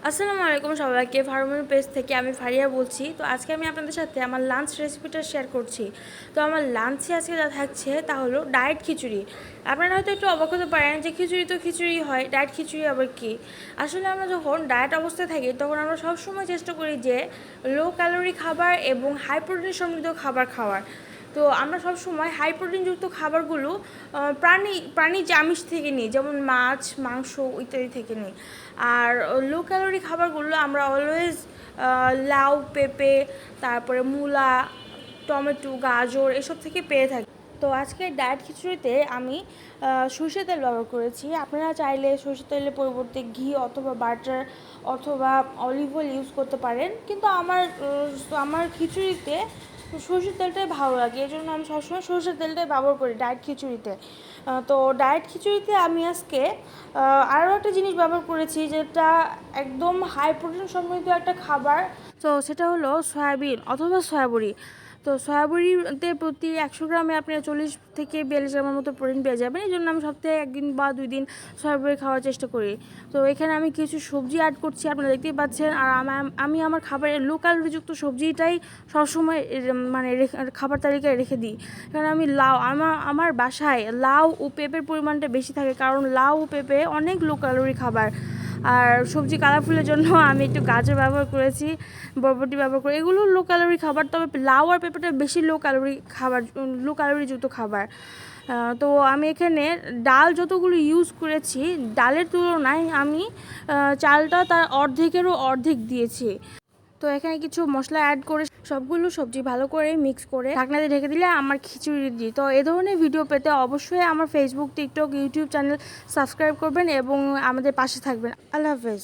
আসসালামু আলাইকুম সবাইকে। ফার্মের পেজ থেকে আমি ফারিয়া বলছি। তো আজকে আমি আপনাদের সাথে আমার লাঞ্চ রেসিপিটা শেয়ার করছি। তো আমার লাঞ্চে আজকে যা থাকছে তা হলো ডায়েট খিচুড়ি। আপনারা হয়তো একটু অবাক হতে পারেন যে খিচুড়ি তো খিচুড়ি হয়, ডায়েট খিচুড়ি আবার কি। আসলে আমরা যখন ডায়েট অবস্থায় থাকি তখন আমরা সবসময় চেষ্টা করি যে লো ক্যালোরি খাবার এবং হাই প্রোটিন সমৃদ্ধ খাবার খাওয়ার। তো আমরা সবসময় হাই প্রোটিনযুক্ত খাবারগুলো প্রাণীজ আমিষ থেকে নিই, যেমন মাছ, মাংস ইত্যাদি থেকে নিই। আর লো ক্যালোরি খাবারগুলো আমরা অলওয়েজ লাউ, পেঁপে, তারপরে মূলা, টমেটো, গাজর এসব থেকে পেয়ে থাকি। তো আজকে ডায়েট খিচুড়িতে আমি সরষের তেল ব্যবহার করেছি। আপনারা চাইলে সরষের তেলের পরিবর্তে ঘি অথবা বাটার অথবা অলিভ অয়েল ইউজ করতে পারেন, কিন্তু আমার খিচুড়িতে সরষের তেলটাই ভালো লাগে, এই জন্য আমি সবসময় সরষের তেলটাই ব্যবহার করি ডায়েট খিচুড়িতে। তো ডায়েট খিচুড়িতে আমি আজকে আরও একটা জিনিস ব্যবহার করেছি, যেটা একদম হাই প্রোটিন সমৃদ্ধ একটা খাবার। তো সেটা হলো সয়াবিন অথবা সয়াবড়ি। তো সয়াবড়িতে প্রতি 100 গ্রামে আপনি 40 থেকে 42 গ্রামের মতো প্রোটিন পেয়ে যাবেন। এই জন্য আমি সপ্তাহে 1 দিন বা 2 দিন সয়াবড়ি খাওয়ার চেষ্টা করি। তো এখানে আমি কিছু সবজি অ্যাড করছি, আপনারা দেখতেই পাচ্ছেন। আর আমি আমার খাবারের লো ক্যালোরিযুক্ত সবজিটাই সবসময় মানে খাবার তালিকায় রেখে দিই। কারণ আমি লাউ, আমার বাসায় লাউ ও পেঁপের পরিমাণটা বেশি থাকে, কারণ লাউ ও পেঁপে অনেক লো ক্যালোরি খাবার। আর সবজি কালারফুলের জন্য আমি একটু গাজর ব্যবহার করেছি, বরবটি ব্যবহার করি, এগুলো লো ক্যালোরি খাবার। তবে লাউ আর পেঁপেটা বেশি লো ক্যালোরিযুক্ত খাবার। তো আমি এখানে ডাল যতগুলো ইউজ করেছি, ডালের তুলনায় আমি চালটা তার অর্ধেকেরও অর্ধেক দিয়েছি। তো এখানে কিছু মশলা অ্যাড করে সবগুলো সবজি ভালো করে মিক্স করে ঢাকনা দিয়ে ঢেকে দিলে আমার খিচুড়ি রেডি। তো এই ধরনের ভিডিও পেতে অবশ্যই আমার Facebook, TikTok, YouTube channel subscribe করবেন এবং আমাদের পাশে থাকবেন। আল্লাহ হাফেজ।